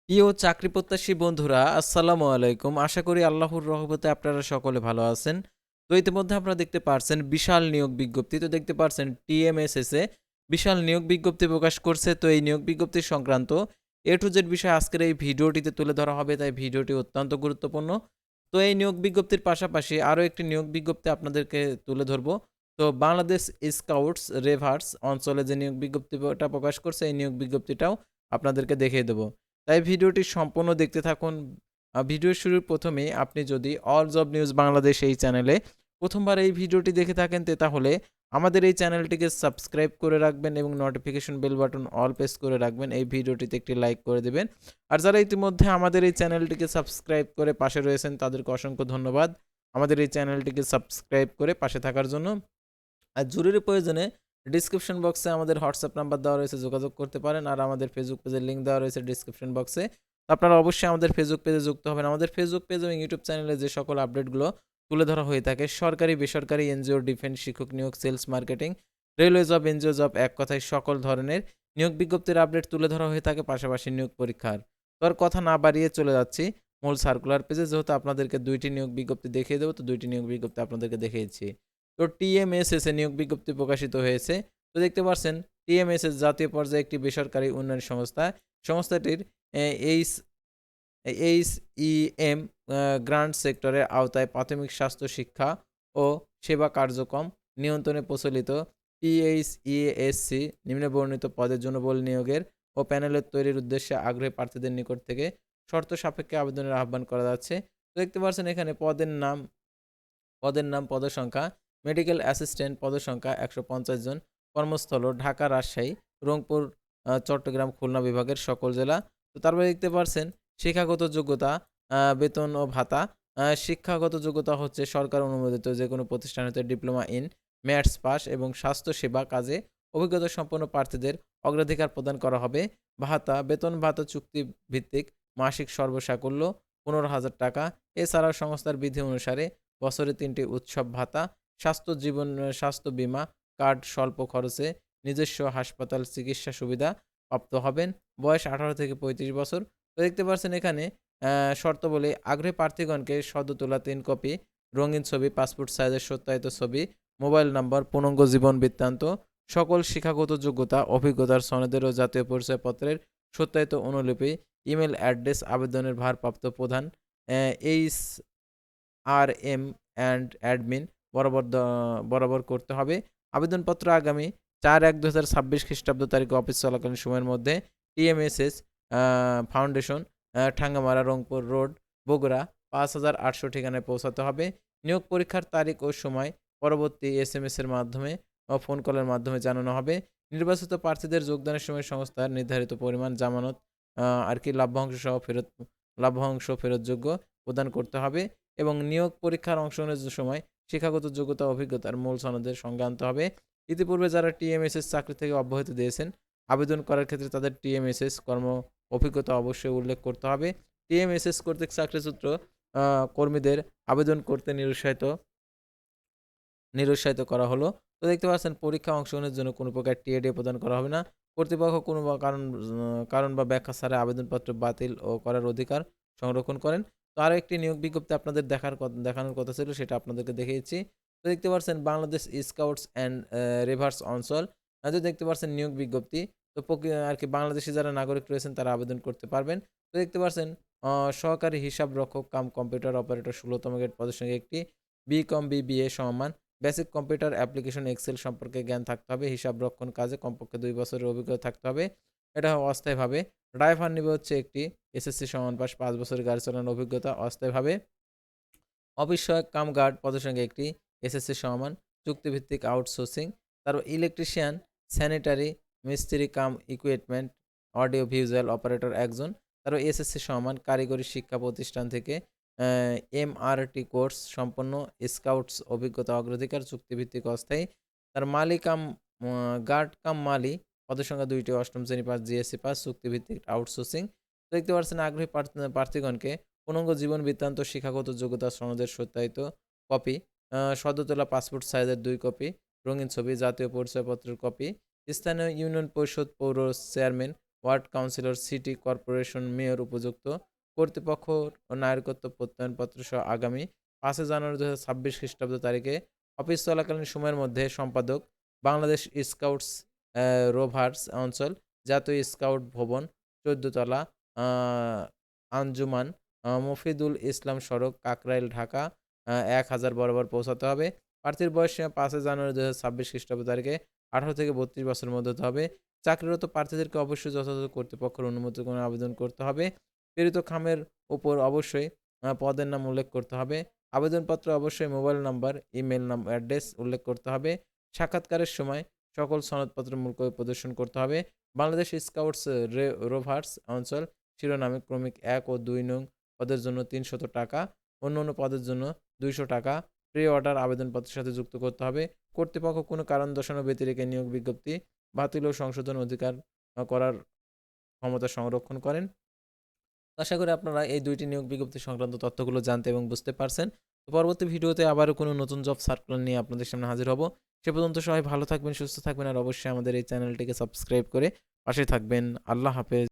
প্রিয় চাকরি প্রত্যাশী বন্ধুরা, আসসালামু আলাইকুম। আশা করি আল্লাহর রহমতে আপনারা সকলে ভালো আছেন। তো ইতিমধ্যে আপনারা দেখতে পারছেন বিশাল নিয়োগ বিজ্ঞপ্তি। তো দেখতে পারছেন টিএমএসএস বিশাল নিয়োগ বিজ্ঞপ্তি প্রকাশ করছে। তো এই নিয়োগ বিজ্ঞপ্তি সংক্রান্ত এ টু জেড বিষয় আজকের এই ভিডিওটিতে তুলে ধরা হবে, তাই ভিডিওটি অত্যন্ত গুরুত্বপূর্ণ। তো এই নিয়োগ বিজ্ঞপ্তির পাশাপাশি আরও একটি নিয়োগ বিজ্ঞপ্তি আপনাদেরকে তুলে ধরব। তো বাংলাদেশ স্কাউটস রেভার্স অঞ্চলে যে নিয়োগ বিজ্ঞপ্তিটা প্রকাশ করছে, এই নিয়োগ বিজ্ঞপ্তিটাও আপনাদেরকে দেখিয়ে দেব। তাই ভিডিওটি সম্পূর্ণ দেখতে থাকুন। ভিডিওর শুরুর প্রথমেই আপনি যদি অল জব নিউজ বাংলাদেশ এই চ্যানেলে প্রথমবার এই ভিডিওটি দেখে থাকেন তাহলে আমাদের এই চ্যানেলটিকে সাবস্ক্রাইব করে রাখবেন এবং notification bell button all press করে রাখবেন। এই ভিডিওটিতে একটি লাইক করে দেবেন। আর যারা ইতিমধ্যে আমাদের এই চ্যানেলটিকে সাবস্ক্রাইব করে পাশে রয়েছেন তাদেরকে অসংখ্য ধন্যবাদ আমাদের এই চ্যানেলটিকে সাবস্ক্রাইব করে পাশে থাকার জন্য। আর জরুরি প্রয়োজনে ডিসক্রিপশন বক্সে আমাদের হোয়াটসঅ্যাপ নাম্বার দেওয়া রয়েছে, যোগাযোগ করতে পারেন। আর আমাদের ফেসবুক পেজের লিঙ্ক দেওয়া রয়েছে ডিসক্রিপশন বক্সে। আপনারা অবশ্যই আমাদের ফেসবুক পেজে যুক্ত হবেন। আমাদের ফেসবুক পেজ এবং ইউটিউব চ্যানেলে যে সকল আপডেটগুলো তুলে ধরা হয়ে থাকে, সরকারি বেসরকারি এনজিও, ডিফেন্স, শিক্ষক নিয়োগ, sales marketing, railway job, NGO job, এক কথায় সকল ধরনের নিয়োগ বিজ্ঞপ্তির আপডেট তুলে ধরা হয়ে থাকে, পাশাপাশি নিয়োগ পরীক্ষার। তো আর কথা না বাড়িয়ে চলে যাচ্ছি মূল সার্কুলার পেজে। যেহেতু আপনাদেরকে দুইটি নিয়োগ বিজ্ঞপ্তি দেখিয়ে দেবো, তো দুইটি নিয়োগ বিজ্ঞপ্তি আপনাদেরকে দেখিয়েছি। তো টিএমএসএস এ নিয়োগ বিজ্ঞপ্তি প্রকাশিত হয়েছে। তো দেখতে পাচ্ছেন টিএমএসএস জাতীয় পর্যায়ে একটি বেসরকারি উন্নয়ন সংস্থা। সংস্থাটির এইচ এইচইএম গ্রান্ট সেক্টরের আওতায় প্রাথমিক স্বাস্থ্য শিক্ষা ও সেবা কার্যক্রম নিয়ন্ত্রণে প্রচলিত পিএইচইএসসি নিম্নবর্ণিত পদের জনবল নিয়োগের ও প্যানেলের তৈরির উদ্দেশ্যে আগ্রহী প্রার্থীদের নিকট থেকে শর্ত সাপেক্ষে আবেদনের আহ্বান করা যাচ্ছে। তো দেখতে পাচ্ছেন এখানে পদের নাম পদসংখ্যা মেডিকেল অ্যাসিস্ট্যান্ট পদসংখ্যা ১৫০ জন। কর্মস্থল ঢাকা, রাজশাহী, রংপুর, চট্টগ্রাম, খুলনা বিভাগের সকল জেলা। তো তারপরে দেখতে পারছেন শিক্ষাগত যোগ্যতা, বেতন ও ভাতা। শিক্ষাগত যোগ্যতা হচ্ছে সরকার অনুমোদিত যেকোনো প্রতিষ্ঠান হতে ডিপ্লোমা ইন ম্যাথস পাস এবং স্বাস্থ্যসেবা কাজে অভিজ্ঞতা সম্পন্ন প্রার্থীদের অগ্রাধিকার প্রদান করা হবে। ভাতা, বেতন ভাতা চুক্তিভিত্তিক, মাসিক সর্বসাকুল্য ১৫,০০০ টাকা। এছাড়াও সংস্থার বিধি অনুসারে বছরে ৩টি উৎসব ভাতা, স্বাস্থ্য বীমা কার্ড স্বল্প খরচে নিজস্ব হাসপাতাল চিকিৎসা সুবিধা প্রাপ্ত হবেন। বয়স ১৮ থেকে ৩৫ বছর। তো দেখতে পাচ্ছেন এখানে শর্তাবলী আগ্রহী প্রার্থীগণকে সদ্য তোলা ৩ কপি রঙিন ছবি, পাসপোর্ট সাইজের সত্যায়িত ছবি, মোবাইল নম্বর, পূর্ণাঙ্গ জীবন বৃত্তান্ত, সকল শিক্ষাগত যোগ্যতা, অভিজ্ঞতার সনদের ও জাতীয় পরিচয়পত্রের সত্যায়িত অনুলিপি, ইমেল অ্যাড্রেস, আবেদনের ভারপ্রাপ্ত প্রধান এইচ আর.এম. অ্যান্ড অ্যাডমিন বরাবর করতে হবে। আবেদনপত্র আগামী ৪/১/২০২৬ খ্রিস্টাব্দ তারিখে অফিস চলাকালীন সময়ের মধ্যে TMSS foundation, Thengamara, Rangpur road, Bogura ৫,৮০০ ঠিকানায় পৌঁছাতে হবে। নিয়োগ পরীক্ষার তারিখ ও সময় পরবর্তী এসএমএস এর মাধ্যমে ও ফোন কলের মাধ্যমে জানানো হবে। নির্বাচিত প্রার্থীদের যোগদানের সময় সংস্থার নির্ধারিত পরিমাণ জামানত লাভ্যাংশ ফেরতযোগ্য প্রদান করতে হবে এবং নিয়োগ পরীক্ষার অংশগ্রহণের সময় শিক্ষাগত যোগ্যতা অভিজ্ঞতার মূল সনদের সঙ্গে আনতে হবে। ইতিপূর্বে যারা টিএমএসএস চাকরি থেকে অব্যাহতি দিয়েছেন, আবেদন করার ক্ষেত্রে তাদের টিএমএসএস কর্ম অভিজ্ঞতা অবশ্যই উল্লেখ করতে হবে। টিএমএসএস কর্তৃক চাকরিচ্যুত কর্মীদের আবেদন করতে নিরুৎসাহিত করা হলো। তো দেখতে পাচ্ছেন পরীক্ষায় অংশগ্রহণের জন্য কোনো প্রকার টিএডি প্রদান করা হবে না। কর্তৃপক্ষ কোনো কারণ বা ব্যাখ্যা ছাড়া আবেদনপত্র বাতিল ও করার অধিকার সংরক্ষণ করেন। তো আরো একটি নিয়োগ বিজ্ঞপ্তি আপনাদের দেখানোর কথা ছিল, সেটা আপনাদেরকে দেখিয়েছি। তো দেখতে পাচ্ছেন বাংলাদেশ স্কাউটস অ্যান্ড রেভার্স অঞ্চল, তো দেখতে পাচ্ছেন নিয়োগ বিজ্ঞপ্তি। তো আরকি বাংলাদেশী যারা নাগরিক রয়েছেন তারা আবেদন করতে পারবেন। তো দেখতে পাচ্ছেন সহকারী হিসাব রক্ষক কাম কম্পিউটার অপারেটর ১৬তম গ্রেড পদের সঙ্গে একটি বিকম বিবিএ সমমান বেসিক কম্পিউটার অ্যাপ্লিকেশন এক্সেল সম্পর্কে জ্ঞান থাকতে হবে। হিসাব রক্ষণ কাজে কমপক্ষে ২ বছরের অভিজ্ঞতা থাকতে হবে। এটা অস্থায়ীভাবে। ড্রাইভার নিবে হচ্ছে একটি এসএসসি সমান পাস ৫ বছরের গাড়ি চালানোর অভিজ্ঞতা অস্থায়ীভাবে। অফিস সহায়ক কাম গার্ড পদের সঙ্গে একটি এসএসসি সমান চুক্তিভিত্তিক আউটসোর্সিং। তারপর ইলেকট্রিশিয়ান, স্যানিটারি, মিস্ত্রি কাম ইকুইপমেন্ট, অডিও ভিজুয়াল অপারেটর একজন। তারপর এসএসসি সমান কারিগরি শিক্ষা প্রতিষ্ঠান থেকে এমআরটি কোর্স সম্পন্ন, স্কাউটস অভিজ্ঞতা অগ্রাধিকার, চুক্তিভিত্তিক অস্থায়ী। তার মালি কাম গার্ড কাম মালি পদের সংখ্যা ২টি, ৮ম শ্রেণী পাস, জিএসসি পাস, চুক্তিভিত্তিক আউটসোর্সিং। দেখতে পাচ্ছেন আগ্রহী প্রার্থীগণকে পূর্ণাঙ্গ জীবন বৃত্তান্ত, শিক্ষাগত যোগ্যতা সনদের সত্যায়িত কপি, সদ্য তোলা পাসপোর্ট সাইজের ২ কপি, রঙিন ছবি, জাতীয় পরিচয়পত্রের কপি, স্থানীয় ইউনিয়ন পরিষদ, পৌর chairman, ward councillor, city corporation mayor, উপযুক্ত কর্তৃপক্ষ ও নাগরিকত্ব প্রত্যয়নপত্র সহ আগামী 5 জানুয়ারি 2026 খ্রিস্টাব্দ তারিখে অফিস চলাকালীন সময়ের মধ্যে সম্পাদক, বাংলাদেশ স্কাউটস রোভার্স অঞ্চল, জাতীয় স্কাউট ভবন, 14 তলা, আঞ্জুমান মফিদুল ইসলাম সড়ক, কাকরাইল, ঢাকা 1000 বরাবর পৌঁছাতে হবে। প্রার্থীর বয়স সীমা 5 জানুয়ারি 2026 খ্রিস্টাব্দ তারিখে 18 থেকে 32 বছরের মধ্যে হতে হবে। চাকরিরত প্রার্থীদেরকে অবশ্যই যথাযথ কর্তৃপক্ষের অনুমতিক্রমে আবেদন করতে হবে। প্রেরিত খামের উপর অবশ্যই পদের নাম উল্লেখ করতে হবে। আবেদনপত্রে অবশ্যই মোবাইল নাম্বার, ইমেল অ্যাড্রেস উল্লেখ করতে হবে। সাক্ষাৎকারের সময় সকল সনদপত্র মূল করে প্রদর্শন করতে হবে। বাংলাদেশ স্কাউটস রোভার্স অঞ্চল শিরোনামে ক্রমিক 1 ও 2 নং পদের জন্য 300 টাকা, অন্য পদের জন্য 200 টাকা প্রি অর্ডার আবেদনপত্রের সাথে যুক্ত করতে হবে। কর্তৃপক্ষ কোনো কারণ দর্শানো ব্যতিরেকে নিয়োগ বিজ্ঞপ্তি বাতিল ও সংশোধন অধিকার করার ক্ষমতা সংরক্ষণ করেন। আশা করি আপনারা এই 2টি নিয়োগ বিজ্ঞপ্তি সংক্রান্ত তথ্যগুলো জানতে এবং বুঝতে পারছেন। তো পরবর্তী ভিডিওতে আবারও কোনো নতুন জব সার্কুলার নিয়ে আপনাদের সামনে হাজির হব। সে পর্যন্ত সবাই ভালো থাকবেন, সুস্থ থাকবেন আর অবশ্যই আমাদের এই চ্যানেলটিকে সাবস্ক্রাইব করে পাশে থাকবেন। আল্লাহ হাফেজ।